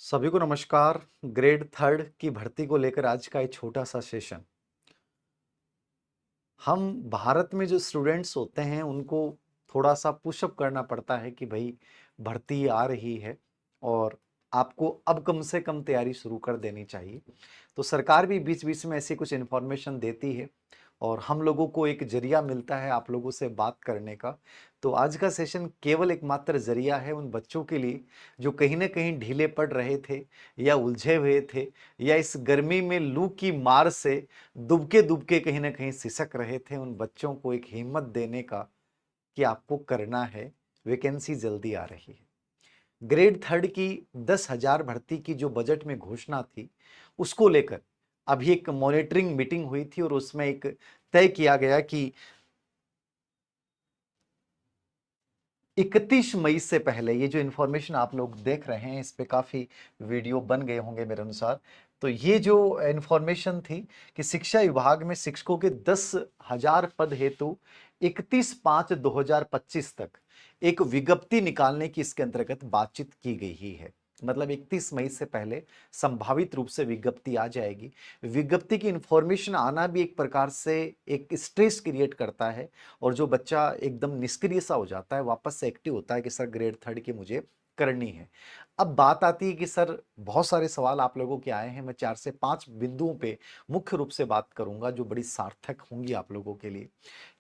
सभी को नमस्कार। ग्रेड थर्ड की भर्ती को लेकर आज का एक छोटा सा सेशन। हम भारत में जो स्टूडेंट्स होते हैं उनको थोड़ा सा पुशअप करना पड़ता है कि भाई भर्ती आ रही है और आपको अब कम से कम तैयारी शुरू कर देनी चाहिए। तो सरकार भी बीच बीच में ऐसी कुछ इन्फॉर्मेशन देती है और हम लोगों को एक जरिया मिलता है आप लोगों से बात करने का। तो आज का सेशन केवल एकमात्र जरिया है उन बच्चों के लिए जो कहीं ना कहीं ढीले पड़ रहे थे या उलझे हुए थे या इस गर्मी में लू की मार से दुबके दुबके कहीं ना कहीं सिसक रहे थे। उन बच्चों को एक हिम्मत देने का कि आपको करना है, वैकेंसी जल्दी आ रही है। ग्रेड थर्ड की 10,000 भर्ती की जो बजट में घोषणा थी उसको लेकर अभी एक मॉनिटरिंग मीटिंग हुई थी और उसमें एक तय किया गया कि 31 मई से पहले ये जो इंफॉर्मेशन आप लोग देख रहे हैं इस पे काफी वीडियो बन गए होंगे मेरे अनुसार। तो ये जो इंफॉर्मेशन थी कि शिक्षा विभाग में शिक्षकों के 10,000 पद हेतु 31/5/2025 तक एक विज्ञप्ति निकालने की इसके अंतर्गत बातचीत की गई ही है। मतलब 31 मई से पहले संभावित रूप से विज्ञप्ति आ जाएगी। विज्ञप्ति की इंफॉर्मेशन आना भी एक प्रकार से एक स्ट्रेस क्रिएट करता है और जो बच्चा एकदम निष्क्रिय सा हो जाता है वापस से एक्टिव होता है कि सर ग्रेड थर्ड की मुझे करनी है। अब बात आती है कि सर बहुत सारे सवाल आप लोगों के आए हैं, मैं 4 से 5 बिंदुओं पे मुख्य रूप से बात करूंगा जो बड़ी सार्थक होंगी आप लोगों के लिए।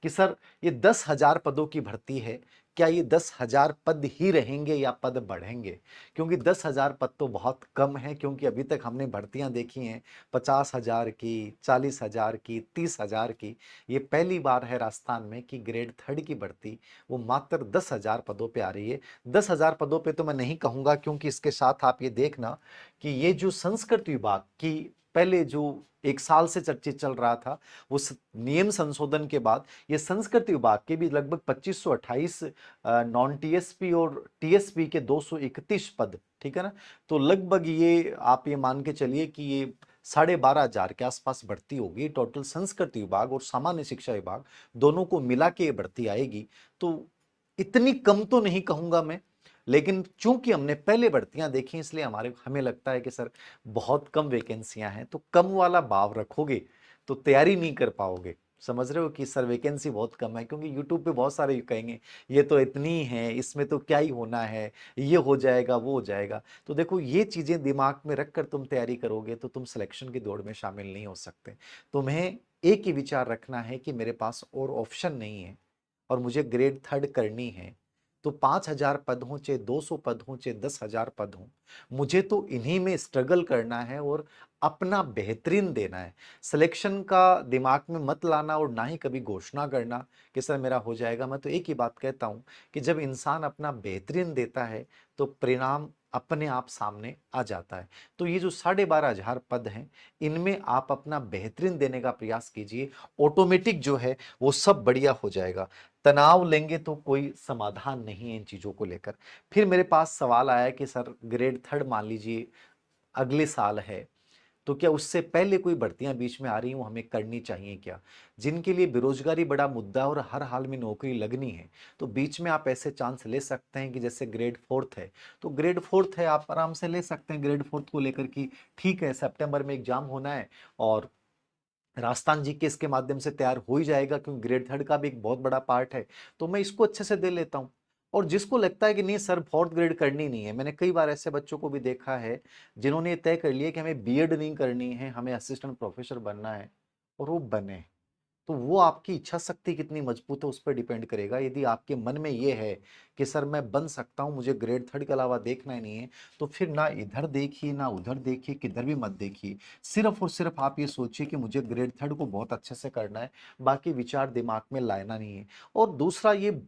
कि सर ये 10,000 पदों की भर्ती है, क्या ये 10,000 पद ही रहेंगे या पद बढ़ेंगे? क्योंकि 10,000 पद तो बहुत कम है, क्योंकि अभी तक हमने भर्तियां देखी हैं 50,000 की, 40,000 की, 30,000 की। ये पहली बार है राजस्थान में कि ग्रेड थर्ड की भर्ती वो मात्र 10,000 पदों पे आ रही है। 10,000 पदों पे तो मैं नहीं कहूंगा, क्योंकि इसके साथ आप ये देखना कि ये जो संस्कृत विभाग की पहले जो 1 साल से चर्चित चल रहा था, उस नियम संशोधन के बाद ये संस्कृत विभाग के भी लगभग 2528 नॉन टीएसपी और टीएसपी के 231 पद, ठीक है ना। तो लगभग ये आप ये मान के चलिए कि ये 12,500 के आसपास भर्ती होगी टोटल। संस्कृत विभाग और सामान्य शिक्षा विभाग दोनों को मिला के ये भर्ती आएगी। तो इतनी कम तो नहीं कहूंगा मैं, लेकिन चूंकि हमने पहले भर्तियां देखी इसलिए हमें लगता है कि सर बहुत कम वैकेंसियां हैं। तो कम वाला भाव रखोगे तो तैयारी नहीं कर पाओगे। समझ रहे हो कि सर वैकेंसी बहुत कम है, क्योंकि यूट्यूब पे बहुत सारे कहेंगे ये तो इतनी है, इसमें तो क्या ही होना है, ये हो जाएगा वो हो जाएगा। तो देखो ये चीजें दिमाग में रखकर तुम तैयारी करोगे तो तुम सिलेक्शन की दौड़ में शामिल नहीं हो सकते। तुम्हें एक ही विचार रखना है कि मेरे पास और ऑप्शन नहीं है और मुझे ग्रेड थर्ड करनी है। तो 5,000 पद हों चाहे 200 पद हों चाहे 10,000 पद हों, मुझे तो इन्हीं में स्ट्रगल करना है और अपना बेहतरीन देना है। सिलेक्शन का दिमाग में मत लाना और ना ही कभी घोषणा करना कि सर मेरा हो जाएगा। मैं तो एक ही बात कहता हूं कि जब इंसान अपना बेहतरीन देता है तो परिणाम अपने आप सामने आ जाता है। तो ये जो 12,500 पद हैं इनमें आप अपना बेहतरीन देने का प्रयास कीजिए, ऑटोमेटिक जो है वो सब बढ़िया हो जाएगा। तनाव लेंगे तो कोई समाधान नहीं है इन चीजों को लेकर। फिर मेरे पास सवाल आया कि सर ग्रेड थर्ड मान लीजिए अगले साल है, तो क्या उससे पहले कोई भर्तियां बीच में आ रही हैं वो हमें करनी चाहिए क्या? जिनके लिए बेरोजगारी बड़ा मुद्दा है और हर हाल में नौकरी लगनी है, तो बीच में आप ऐसे चांस ले सकते हैं कि जैसे ग्रेड फोर्थ है, तो ग्रेड फोर्थ है आप आराम से ले सकते हैं ग्रेड फोर्थ को लेकर कि ठीक है सितंबर में एग्जाम होना है और राजस्थान जीके इसके माध्यम से तैयार हो ही जाएगा, क्योंकि ग्रेड थर्ड का भी एक बहुत बड़ा पार्ट है। तो मैं इसको अच्छे से दे लेता हूँ। और जिसको लगता है कि नहीं सर फोर्थ ग्रेड करनी नहीं है, मैंने कई बार ऐसे बच्चों को भी देखा है जिन्होंने ये तय कर लिया कि हमें बीएड नहीं करनी है, हमें असिस्टेंट प्रोफेसर बनना है, और वो बने। तो वो आपकी इच्छा शक्ति कितनी मजबूत है उस पर डिपेंड करेगा। यदि आपके मन में ये है कि सर मैं बन सकता हूं, मुझे ग्रेड थर्ड के अलावा देखना ही नहीं है, तो फिर ना इधर देखिए ना उधर देखिए, किधर भी मत देखिए। सिर्फ और सिर्फ आप ये सोचिए कि मुझे ग्रेड थर्ड को बहुत अच्छे से करना है, बाकी विचार दिमाग में लाना नहीं है। और दूसरा, ये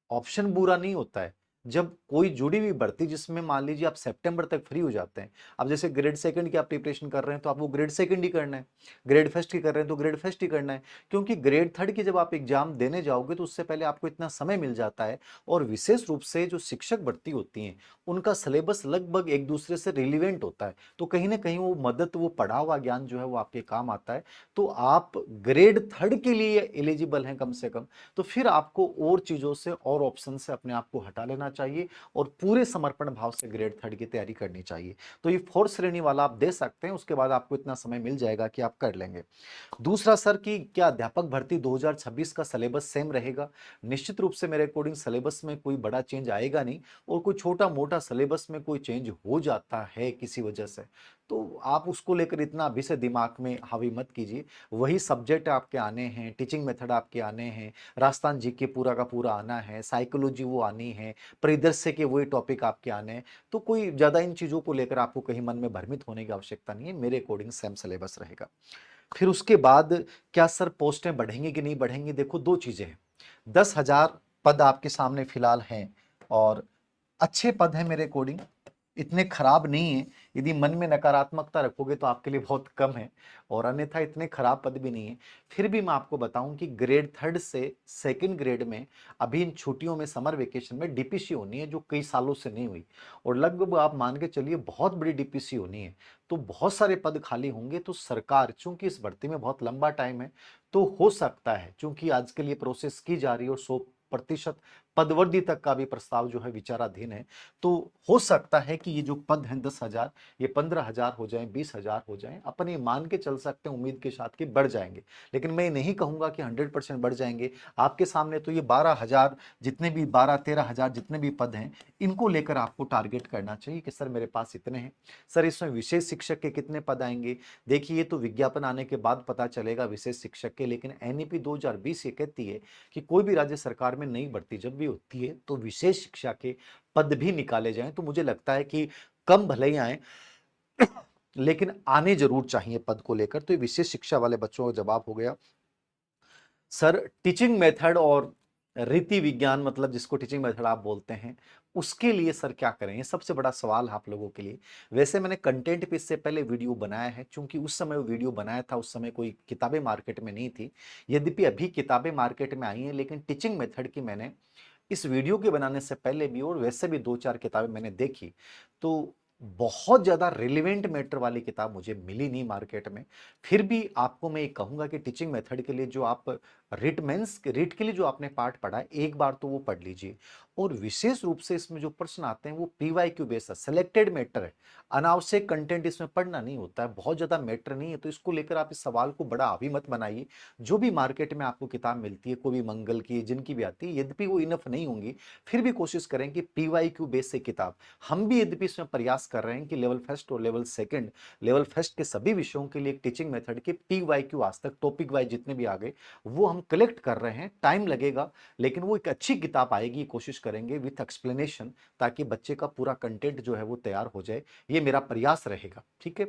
ऑप्शन बुरा नहीं होता है जब कोई जुड़ी हुई भर्ती जिसमें मान लीजिए आप सितंबर तक फ्री हो जाते हैं। अब जैसे ग्रेड सेकंड की आप प्रिपरेशन कर रहे हैं तो आपको ग्रेड सेकंड ही करना है, ग्रेड फर्स्ट की कर रहे हैं तो ग्रेड फर्स्ट ही करना है। क्योंकि ग्रेड थर्ड की जब आप एग्जाम देने जाओगे तो उससे पहले आपको इतना समय मिल जाता है। और विशेष रूप से जो शिक्षक भर्ती होती हैं उनका सिलेबस लगभग एक दूसरे से रिलीवेंट होता है, तो कहीं ना कहीं वो मदद, वो पढ़ा हुआ ज्ञान जो है वो आपके काम आता है। तो आप ग्रेड थर्ड के लिए एलिजिबल हैं कम से कम, तो फिर आपको और चीजों से और ऑप्शन से अपने आप को हटा लेना चाहिए और पूरे समर्पण भाव से ग्रेड थर्ड की तैयारी करनी चाहिए। तो ये 4 श्रेणी वाला आप दे सकते हैं, उसके बाद आपको इतना समय मिल जाएगा कि आप कर लेंगे। दूसरा सर कि क्या अध्यापक भर्ती 2026 का सिलेबस सेम रहेगा? निश्चित रूप से मेरे अकॉर्डिंग सिलेबस में कोई बड़ा चेंज आएगा नहीं, और कोई छोटा-मोटा सिलेबस में कोई चेंज हो जाता है किसी वजह से, तो आप उसको लेकर इतना अभी से दिमाग में हावी मत कीजिए। वही सब्जेक्ट आपके आने हैं, टीचिंग मेथड आपके आने हैं, राजस्थान जीके पूरा का पूरा आना है, साइकोलॉजी वो आनी है, परिदृश्य के वही टॉपिक आपके आने हैं, तो कोई ज़्यादा इन चीज़ों को लेकर आपको कहीं मन में भ्रमित होने की आवश्यकता नहीं है। मेरे अकॉर्डिंग सेम सिलेबस रहेगा। फिर उसके बाद क्या सर पोस्टें बढ़ेंगी कि नहीं बढ़ेंगी? देखो, 2 चीज़ें हैं। 10,000 पद आपके सामने फिलहाल हैं और अच्छे पद हैं मेरे अकॉर्डिंग, इतने खराब नहीं है। यदि मन में नकारात्मकता रखोगे तो आपके लिए बहुत कम है, और अन्यथा इतने खराब पद भी नहीं है। फिर भी मैं आपको बताऊं कि ग्रेड थर्ड से सेकंड ग्रेड में अभी इन छुट्टियों में, समर वेकेशन में डीपीसी होनी है, जो कई सालों से नहीं हुई, और लगभग आप मान के चलिए बहुत बड़ी डीपीसी होनी है। तो बहुत सारे पद खाली होंगे, तो सरकार, चूंकि इस भर्ती में बहुत लंबा टाइम है, तो हो सकता है, चूंकि आज के लिए प्रोसेस की जा रही है और 100% पदवर्दी तक का भी प्रस्ताव जो है विचाराधीन है, तो हो सकता है कि ये जो पद हैं 10,000, ये 15,000 हो जाएं, 20,000 हो जाएं। अपन ये मान के चल सकते हैं उम्मीद के साथ कि बढ़ जाएंगे, लेकिन मैं नहीं कहूंगा कि 100% बढ़ जाएंगे। आपके सामने तो ये 12,000, जितने भी 12-13,000 जितने भी पद हैं, इनको लेकर आपको टारगेट करना चाहिए कि सर मेरे पास इतने हैं। सर इसमें विशेष शिक्षक के कितने पद आएंगे? देखिए, ये तो विज्ञापन आने के बाद पता चलेगा विशेष शिक्षक के, लेकिन एनईपी 2020 ये कहती है कि कोई भी राज्य सरकार में नई भर्ती जब भी होती है तो विशेष शिक्षा के पद भी निकाले जाएं। तो मुझे लगता है कि कम भले ही आए, लेकिन आने जरूर चाहिए पद को लेकर। तो ये विशेष शिक्षा वाले बच्चों का जवाब हो गया। सर टीचिंग मेथड और रीति विज्ञान, मतलब जिसको टीचिंग मेथड आप बोलते हैं, उसके लिए सर क्या करें? ये सबसे बड़ा सवाल है आप लोगों के लिए। वैसे मैंने कंटेंट पे इससे पहले वीडियो बनाया है, क्योंकि उस समय वो वीडियो बनाया था उस समय कोई किताबें मार्केट में नहीं थी। यद्यपि अभी किताबें मार्केट में आई हैं, लेकिन टीचिंग मेथड की मैंने इस वीडियो के बनाने से पहले भी और वैसे भी 2-4 किताबें मैंने देखी, तो बहुत ज़्यादा रिलेवेंट मैटर वाली किताब मुझे मिली नहीं मार्केट में। फिर भी आपको मैं ये कहूँगा कि टीचिंग मेथड के लिए जो आप रीट के लिए जो आपने पार्ट पढ़ा है, एक बार तो वो पढ़ लीजिए। और विशेष रूप से इसमें जो प्रश्न आते हैं वो पीवाईक्यू बेस्ड है, सिलेक्टेड मैटर है। अनावश्यक कंटेंट इसमें पढ़ना नहीं होता है, बहुत ज़्यादा मैटर नहीं है, तो इसको लेकर आप इस सवाल को बड़ा हावी मत बनाइए। जो भी मार्केट में आपको किताब मिलती है, कोई भी मंगल की, जिनकी भी आती है, यद्यपि वो इनफ नहीं होंगी, फिर भी कोशिश करें कि पीवाईक्यू बेस्ड से किताब। हम भी यद्यपि इसमें प्रयास कर रहे हैं कि लेवल फर्स्ट और लेवल सेकंड, लेवल फर्स्ट के सभी विषयों के लिए एक टीचिंग मेथड के पीवाईक्यू आज तक टॉपिक वाइज जितने भी आ गए वो हम कलेक्ट कर रहे हैं। टाइम लगेगा, लेकिन वो एक अच्छी किताब आएगी, कोशिश करेंगे विथ एक्सप्लेनेशन, ताकि बच्चे का पूरा कंटेंट जो है वो तैयार हो जाए। ये मेरा प्रयास रहेगा, ठीक है।